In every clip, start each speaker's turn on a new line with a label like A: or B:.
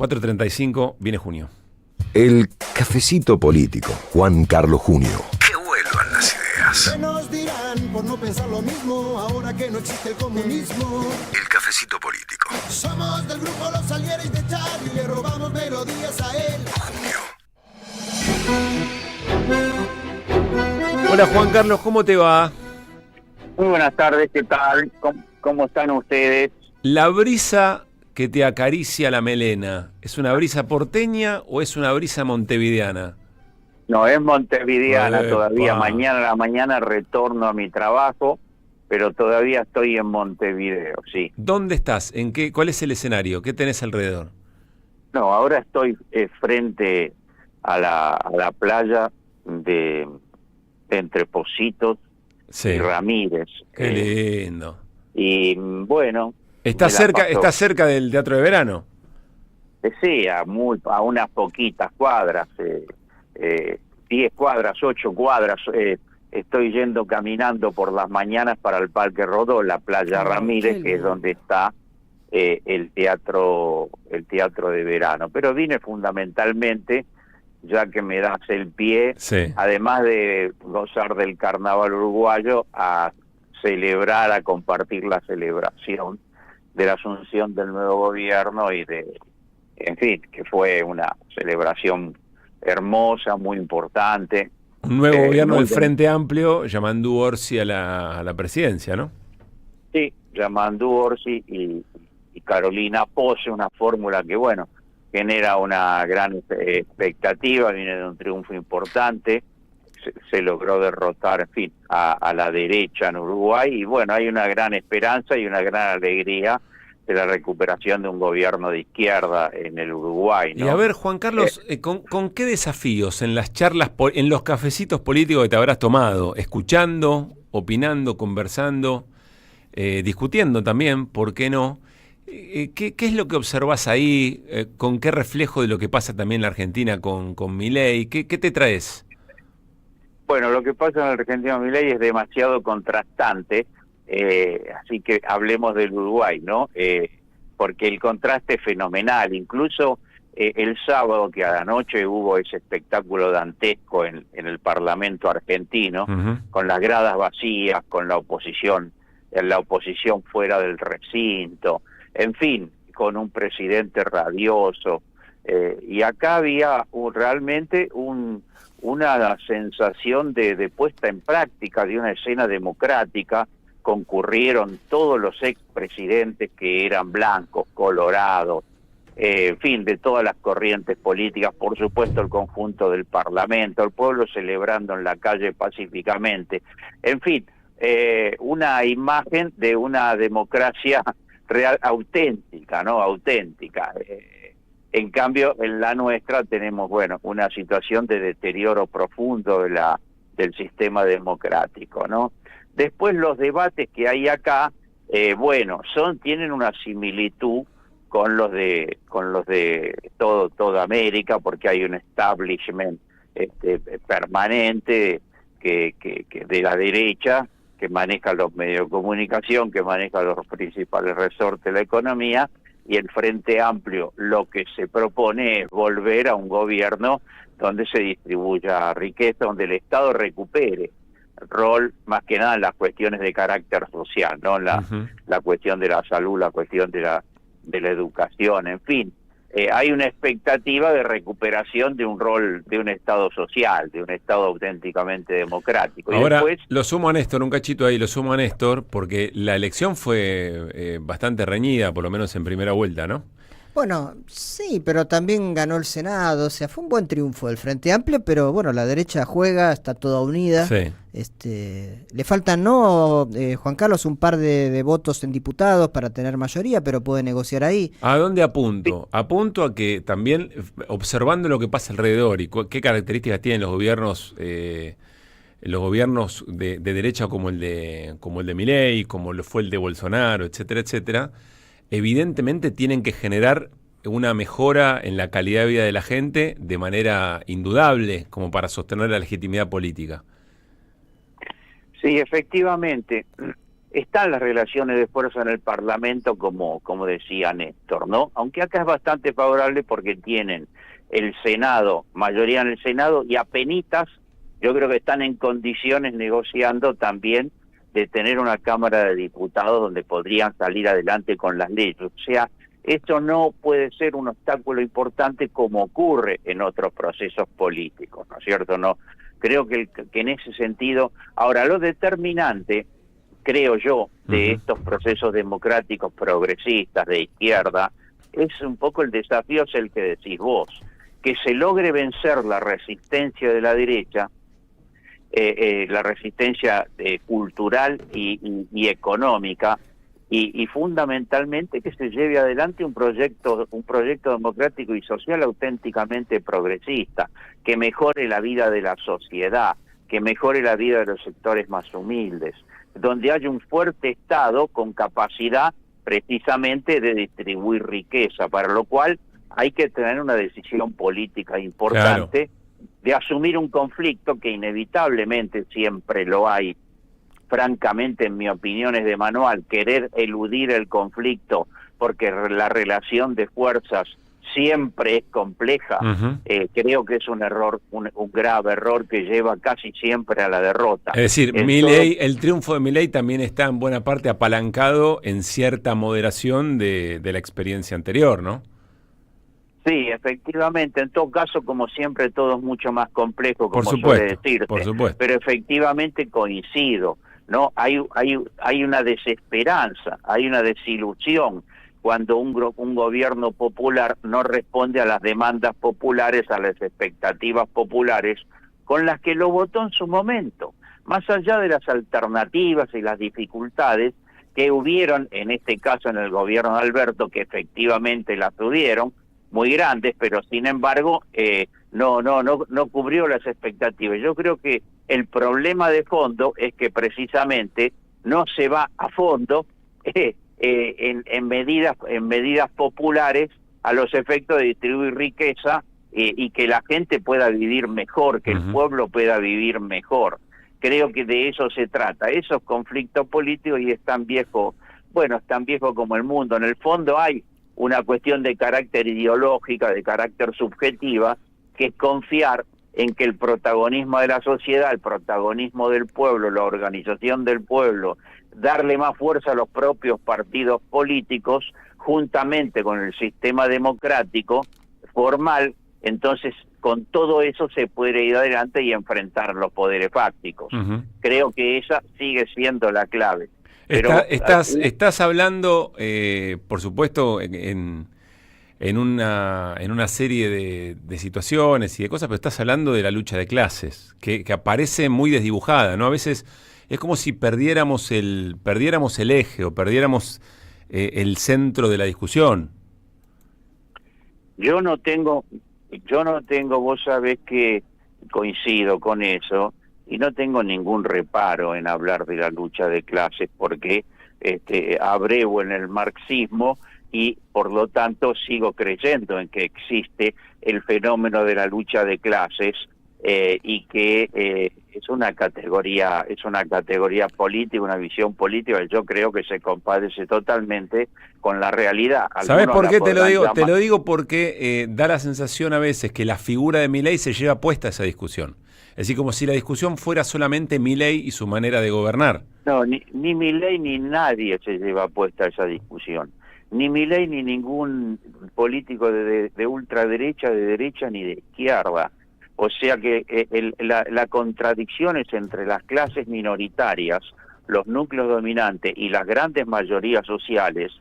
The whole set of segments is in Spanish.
A: 4:35, viene junio.
B: El cafecito político, Juan Carlos Junio. Que vuelvan las ideas.
C: ¿Qué nos dirán por no pensar lo mismo ahora que no existe el comunismo?
B: El cafecito político.
C: Somos del grupo Los Salieres de Charlie y le robamos melodías a él.
B: Junio.
A: Hola Juan Carlos, ¿cómo te va?
D: Muy buenas tardes, ¿qué tal? ¿Cómo están ustedes?
A: La brisa que te acaricia la melena, ¿es una brisa porteña o es una brisa montevideana?
D: No, es montevideana todavía.
A: Epa.
D: Mañana a la mañana retorno a mi trabajo, pero todavía estoy en Montevideo, sí.
A: ¿Dónde estás? ¿Cuál es el escenario? ¿Qué tenés alrededor?
D: No, ahora estoy frente a la playa de Entre Pocitos y Ramírez.
A: Qué lindo.
D: Y bueno...
A: ¿Estás cerca del Teatro de Verano?
D: Sí, a unas poquitas cuadras, 10 cuadras, 8 cuadras. Estoy yendo caminando por las mañanas para el Parque Rodó, la playa Ramírez, que es donde está el teatro de verano. Pero vine fundamentalmente, ya que me das el pie, además de gozar del carnaval uruguayo, a celebrar, a compartir la celebración de la asunción del nuevo gobierno en fin, que fue una celebración hermosa, muy importante.
A: Un nuevo gobierno del Frente Amplio, Yamandú Orsi a la presidencia, ¿no?
D: Sí, Yamandú Orsi y Carolina Pose, una fórmula que, bueno, genera una gran expectativa, viene de un triunfo importante, se logró derrotar, en fin, a la derecha en Uruguay, y bueno, hay una gran esperanza y una gran alegría de la recuperación de un gobierno de izquierda en el Uruguay, ¿no?
A: Y a ver, Juan Carlos, ¿con qué desafíos en las charlas, en los cafecitos políticos que te habrás tomado, escuchando, opinando, conversando, discutiendo también, ¿por qué no? ¿Qué es lo que observás ahí? ¿Con qué reflejo de lo que pasa también en la Argentina con Milei? ¿Qué te traes?
D: Bueno, lo que pasa en la Argentina con Milei es demasiado contrastante, así que hablemos del Uruguay, ¿no? Porque el contraste es fenomenal. Incluso el sábado, que a la noche hubo ese espectáculo dantesco en el Parlamento argentino, con las gradas vacías, con la oposición fuera del recinto, en fin, con un presidente radioso. Y acá había realmente una sensación de puesta en práctica de una escena democrática. Concurrieron todos los expresidentes que eran blancos, colorados, en fin, de todas las corrientes políticas, por supuesto el conjunto del Parlamento, el pueblo celebrando en la calle pacíficamente, en fin, una imagen de una democracia real, auténtica, ¿no? Auténtica. En cambio, en la nuestra tenemos, bueno, una situación de deterioro profundo del sistema democrático, ¿no? Después los debates que hay acá, bueno, tienen una similitud con los de toda América, porque hay un establishment permanente que de la derecha, que maneja los medios de comunicación, que maneja los principales resortes de la economía, y el Frente Amplio lo que se propone es volver a un gobierno donde se distribuya riqueza, donde el Estado recupere rol más que nada en las cuestiones de carácter social, ¿no? La cuestión de la salud, la cuestión de la educación, en fin. Hay una expectativa de recuperación de un rol, de un Estado social, de un Estado auténticamente democrático.
A: Ahora,
D: y después,
A: lo sumo a Néstor, un cachito ahí, lo sumo a Néstor, porque la elección fue bastante reñida, por lo menos en primera vuelta, ¿no?
E: Bueno, sí, pero también ganó el Senado, o sea, fue un buen triunfo del Frente Amplio, pero bueno, la derecha juega, está toda unida.
A: Sí.
E: Le faltan, ¿no, Juan Carlos, un par de votos en diputados para tener mayoría, pero puede negociar ahí?
A: ¿A dónde apunto? Apunto a que también, observando lo que pasa alrededor y qué características tienen los gobiernos de derecha como el de Milei, como lo fue el de Bolsonaro, etcétera, etcétera, evidentemente tienen que generar una mejora en la calidad de vida de la gente de manera indudable como para sostener la legitimidad política.
D: sí, efectivamente, están las relaciones de fuerza en el Parlamento, como decía Néstor, ¿no? Aunque acá es bastante favorable porque tienen el Senado, mayoría en el Senado, y apenitas, yo creo que están en condiciones negociando también de tener una Cámara de Diputados donde podrían salir adelante con las leyes. O sea, esto no puede ser un obstáculo importante como ocurre en otros procesos políticos, ¿no es cierto? No, creo que en ese sentido, ahora lo determinante, creo yo, de estos procesos democráticos progresistas de izquierda, es un poco el desafío, es el que decís vos, que se logre vencer la resistencia de la derecha, la resistencia cultural y económica, y fundamentalmente que se lleve adelante un proyecto democrático y social auténticamente progresista, que mejore la vida de la sociedad, que mejore la vida de los sectores más humildes, donde haya un fuerte Estado con capacidad precisamente de distribuir riqueza, para lo cual hay que tener una decisión política importante, de asumir un conflicto que inevitablemente siempre lo hay. Francamente, en mi opinión, es de manual querer eludir el conflicto porque la relación de fuerzas siempre es compleja. Creo que es un error, un grave error que lleva casi siempre a la derrota.
A: Es decir, el triunfo de Milei también está en buena parte apalancado en cierta moderación de la experiencia anterior, ¿no?
D: Sí, efectivamente. En todo caso, como siempre, todo es mucho más complejo, como suele decirte.
A: Por supuesto.
D: Pero efectivamente coincido, ¿no? Hay una desesperanza, hay una desilusión cuando un gobierno popular no responde a las demandas populares, a las expectativas populares con las que lo votó en su momento. Más allá de las alternativas y las dificultades que hubieron, en este caso en el gobierno de Alberto, que efectivamente las tuvieron, muy grandes, pero sin embargo no cubrió las expectativas. Yo creo que el problema de fondo es que precisamente no se va a fondo en medidas populares a los efectos de distribuir riqueza y que la gente pueda vivir mejor, que el pueblo pueda vivir mejor. Creo que de eso se trata. Esos conflictos políticos, y es tan viejo como el mundo. En el fondo hay una cuestión de carácter ideológica, de carácter subjetiva, que es confiar en que el protagonismo de la sociedad, el protagonismo del pueblo, la organización del pueblo, darle más fuerza a los propios partidos políticos, juntamente con el sistema democrático formal, entonces con todo eso se puede ir adelante y enfrentar los poderes fácticos. Creo que esa sigue siendo la clave.
A: Estás hablando, por supuesto, en una serie de situaciones y de cosas, pero estás hablando de la lucha de clases, que aparece muy desdibujada, ¿no? A veces es como si perdiéramos el eje o perdiéramos el centro de la discusión.
D: Yo no tengo, vos sabés que coincido con eso, y no tengo ningún reparo en hablar de la lucha de clases porque abrevo en el marxismo y por lo tanto sigo creyendo en que existe el fenómeno de la lucha de clases y que es una categoría política, una visión política que yo creo que se compadece totalmente con la realidad.
A: ¿Sabés por qué te lo digo? Te lo digo porque da la sensación a veces que la figura de Milei se lleva puesta a esa discusión. Es decir, como si la discusión fuera solamente Milei y su manera de gobernar.
D: No, ni Milei ni nadie se lleva puesta a esa discusión. Ni Milei ni ningún político de ultraderecha, de derecha ni de izquierda. O sea que la contradicción es entre las clases minoritarias, los núcleos dominantes y las grandes mayorías sociales,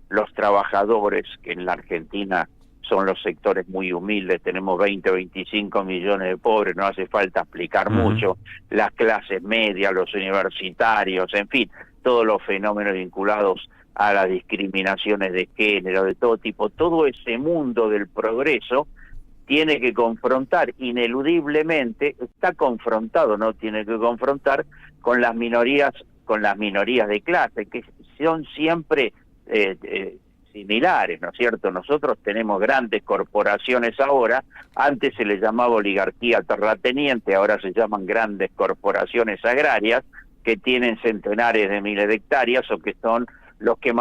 D: los trabajadores, que en la Argentina son los sectores muy humildes, tenemos 20 o 25 millones de pobres, no hace falta explicar mucho, las clases medias, los universitarios, en fin, todos los fenómenos vinculados a las discriminaciones de género, de todo tipo, todo ese mundo del progreso tiene que confrontar ineludiblemente, está confrontado, no tiene que confrontar con las minorías de clase, que son siempre similares, ¿no es cierto? Nosotros tenemos grandes corporaciones ahora, antes se les llamaba oligarquía terrateniente, ahora se llaman grandes corporaciones agrarias, que tienen centenares de miles de hectáreas o que son los que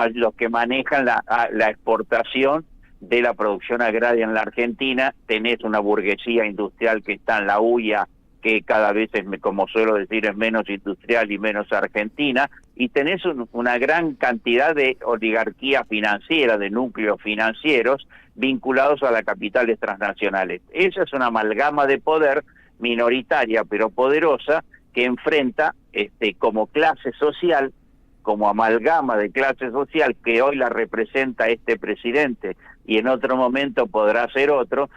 D: manejan la exportación de la producción agraria en la Argentina. Tenés una burguesía industrial que está en la huya, que cada vez es, como suelo decir, es menos industrial y menos argentina, y tenés una gran cantidad de oligarquía financiera, de núcleos financieros vinculados a las capitales transnacionales. Esa es una amalgama de poder minoritaria pero poderosa que enfrenta como clase social, como amalgama de clase social, que hoy la representa este presidente y en otro momento podrá ser otro,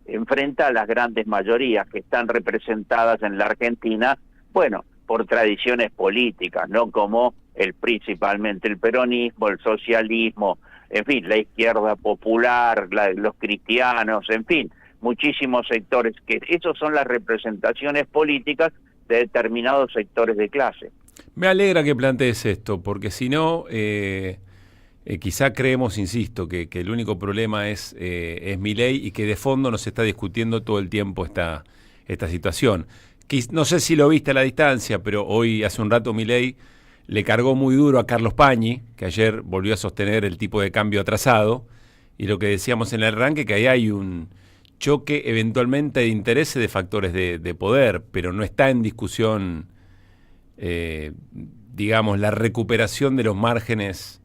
D: enfrenta a las grandes mayorías que están representadas en la Argentina, bueno, por tradiciones políticas, no como principalmente el peronismo, el socialismo, en fin, la izquierda popular, los cristianos, en fin, muchísimos sectores, que esos son las representaciones políticas de determinados sectores de clase.
A: Me alegra que plantees esto, porque si no, quizá creemos, insisto, que el único problema es Milei y que de fondo nos está discutiendo todo el tiempo esta situación. No sé si lo viste a la distancia, pero hoy, hace un rato, Milei le cargó muy duro a Carlos Pañi, que ayer volvió a sostener el tipo de cambio atrasado, y lo que decíamos en el arranque, que ahí hay un choque eventualmente de intereses de factores de poder, pero no está en discusión, digamos, la recuperación de los márgenes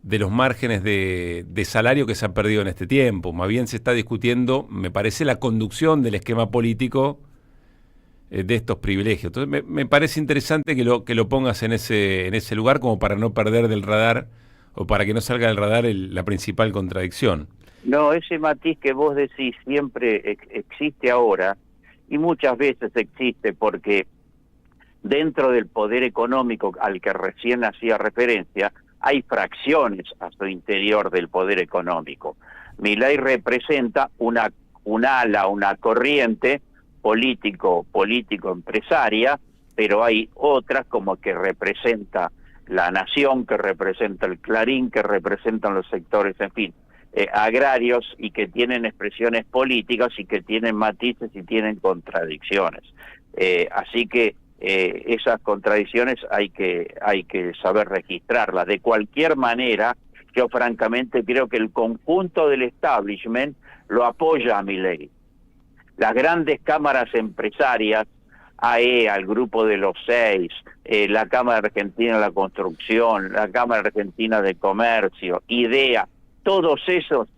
A: de salario que se han perdido en este tiempo. Más bien se está discutiendo, me parece, la conducción del esquema político de estos privilegios. Entonces me parece interesante que lo pongas en ese lugar, como para no perder del radar, o para que no salga del radar la principal contradicción.
D: No, ese matiz que vos decís siempre existe ahora, y muchas veces existe porque dentro del poder económico al que recién hacía referencia, hay fracciones a su interior del poder económico. Milei representa una ala, una corriente político-empresaria, pero hay otras como que representa La Nación, que representa el Clarín, que representan los sectores, en fin, agrarios, y que tienen expresiones políticas y que tienen matices y tienen contradicciones. Así que esas contradicciones hay que saber registrarlas. De cualquier manera, yo francamente creo que el conjunto del establishment lo apoya a Milei. Las grandes cámaras empresarias, AEA, el Grupo de los Seis, la Cámara Argentina de la Construcción, la Cámara Argentina de Comercio, IDEA, todos esos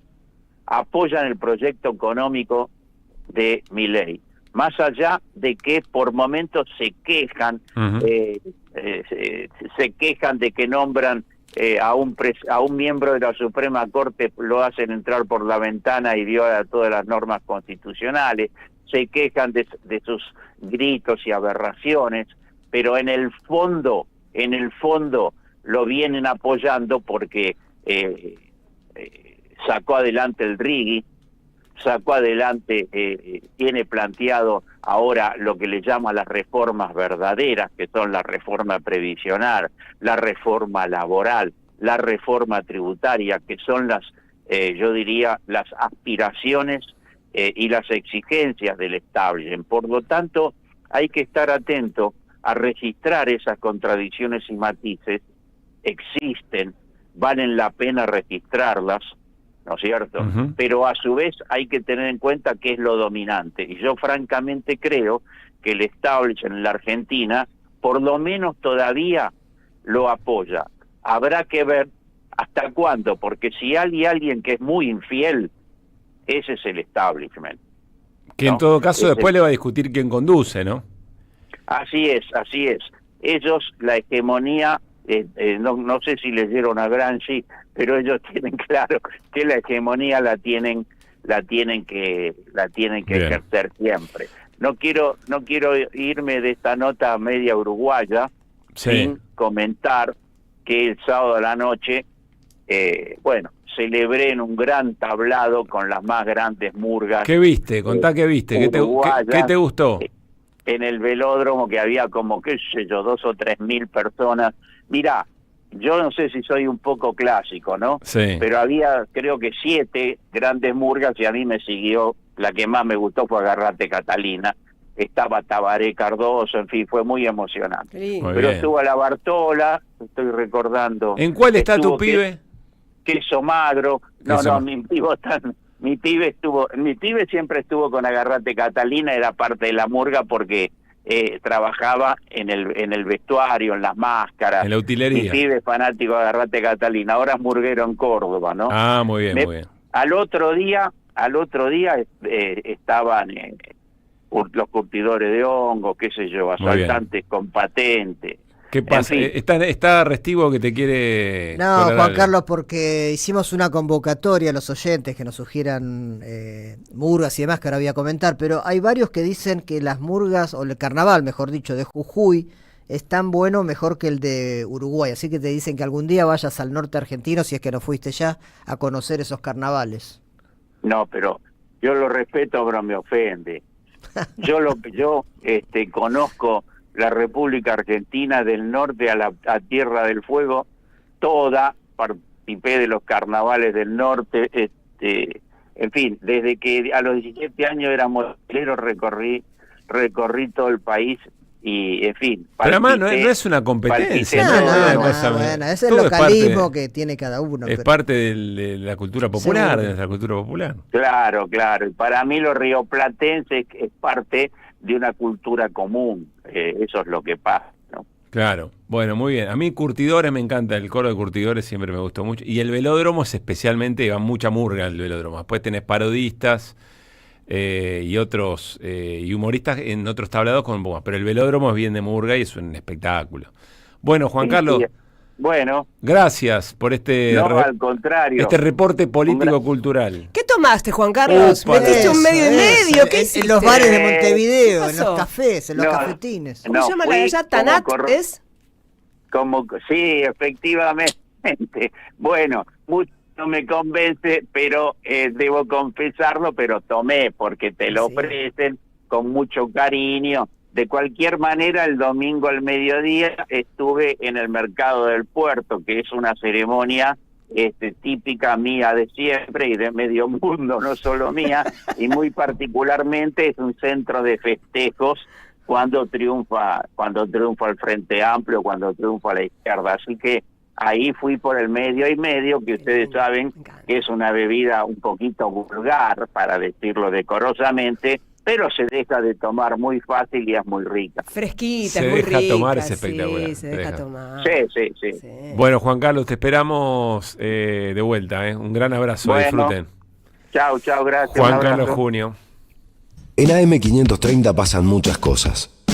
D: apoyan el proyecto económico de Milei. Más allá de que por momentos se quejan, se quejan de que nombran a un miembro de la Suprema Corte, lo hacen entrar por la ventana y viola todas las normas constitucionales, se quejan de sus gritos y aberraciones, pero en el fondo lo vienen apoyando porque sacó adelante el RIGI, sacó adelante, tiene planteado ahora lo que le llama las reformas verdaderas, que son la reforma previsional, la reforma laboral, la reforma tributaria, que son yo diría, las aspiraciones y las exigencias del establishment. Por lo tanto, hay que estar atento a registrar esas contradicciones y matices. Existen, valen la pena registrarlas, ¿no es cierto? Pero a su vez hay que tener en cuenta qué es lo dominante. Y yo francamente creo que el establishment en la Argentina, por lo menos todavía lo apoya. Habrá que ver hasta cuándo, porque si hay alguien que es muy infiel, ese es el establishment.
A: Que en todo caso después le va a discutir quién conduce, ¿no?
D: Así es. Ellos, la hegemonía, no sé si leyeron a Gramsci, pero ellos tienen claro que la hegemonía la tienen que ejercer siempre. No quiero irme de esta nota media uruguaya sin comentar que el sábado a la noche, celebré en un gran tablado con las más grandes murgas.
A: ¿Qué viste? Contá qué viste. ¿Qué te gustó?
D: En el velódromo, que había como, 2 o 3 mil personas. Mirá, yo no sé si soy un poco clásico, ¿no?
A: Sí.
D: Pero había, creo que 7 grandes murgas, y a mí me siguió, la que más me gustó fue Agarrate Catalina, estaba Tabaré Cardoso, en fin, fue muy emocionante.
F: Qué lindo.
A: Muy
D: Pero
A: bien.
D: estuvo la Bartola, estoy recordando.
A: ¿En cuál está tu
D: estuvo
A: pibe?
D: Queso Magro. No,
A: Queso
D: no,
A: Magro.
D: mi pibe siempre estuvo con Agarrate Catalina, era parte de la murga porque trabajaba en el vestuario, en las máscaras.
A: En la utilería.
D: Mi pibe es fanático de Agarrate Catalina, ahora es murguero en Córdoba, ¿no?
A: Ah, muy bien, muy bien.
D: Al otro día estaban los curtidores de hongo, qué sé yo,
A: Muy bien.
D: asaltantes con patente.
A: ¿Qué pasa?
D: fin.
A: Está Restivo que te quiere...
E: No,
A: colar
E: Juan
A: algo.
E: Carlos, porque hicimos una convocatoria a los oyentes que nos sugieran murgas y demás que ahora voy a comentar, pero hay varios que dicen que las murgas, o el carnaval, mejor dicho, de Jujuy, es tan bueno, mejor que el de Uruguay, así que te dicen que algún día vayas al norte argentino, si es que no fuiste ya, a conocer esos carnavales.
D: No, pero yo lo respeto, pero me ofende. Yo conozco la República Argentina del norte a Tierra del Fuego, toda, participé de los carnavales del norte, en fin, desde que a los 17 años era mochilero, recorrí todo el país y, en fin.
A: Pero además no es una competencia.
D: palpité,
A: una
E: No,
A: cosa-
E: bueno, es el
A: todo
E: localismo
A: parte-
E: que tiene cada uno.
A: Es
E: pero-
A: parte de la cultura popular,
E: Seguro.
A: de nuestra cultura popular.
D: Claro, claro. Y para mí los rioplatenses es parte de una cultura común. Eso es lo que pasa, ¿no?
A: Claro, bueno, muy bien. A mí Curtidores me encanta, el coro de Curtidores siempre me gustó mucho. Y el velódromo es especialmente, va mucha murga el velódromo. Después tenés parodistas y otros, y humoristas en otros tablados con bombas. Pero el velódromo es bien de murga y es un espectáculo. Bueno, Juan
D: Sí,
A: Carlos,
D: sí. Bueno,
A: gracias por este,
D: no, al contrario.
A: este reporte político-cultural.
F: ¿Qué tomaste, Juan Carlos?
A: Upa,
F: ¿Metiste un medio y
E: Eso,
F: medio? ¿Qué
E: en
F: hiciste?
E: los bares de
F: ¿Qué
E: Montevideo, en
F: pasó?
E: los cafés, en los
D: No,
E: cafetines.
F: ¿Cómo
D: No,
F: se llama la
D: fui
F: de allá?
D: como
F: ¿Tanat es?
D: Sí, efectivamente. Bueno, mucho no me convence, pero debo confesarlo, pero tomé porque te lo
F: Sí.
D: ofrecen con mucho cariño. De cualquier manera, el domingo al mediodía estuve en el Mercado del Puerto, que es una ceremonia típica mía de siempre y de medio mundo, no solo mía, y muy particularmente es un centro de festejos cuando triunfa el Frente Amplio, cuando triunfa la izquierda. Así que ahí fui por el medio y medio, que ustedes saben
F: Me encanta.
D: que es una bebida un poquito vulgar, para decirlo decorosamente, pero se deja de tomar muy fácil y es muy rica.
F: Fresquita,
A: Se
F: es muy
A: deja
F: rica.
A: tomar, es espectacular.
F: Sí, se
A: Se
F: deja
A: deja.
F: tomar.
D: Sí.
F: Sí.
A: Bueno, Juan Carlos, te esperamos de vuelta. Un gran abrazo,
D: Bueno,
A: disfruten.
D: Chao, gracias.
A: Juan
D: un abrazo.
A: Carlos Junio.
B: En AM530 pasan muchas cosas.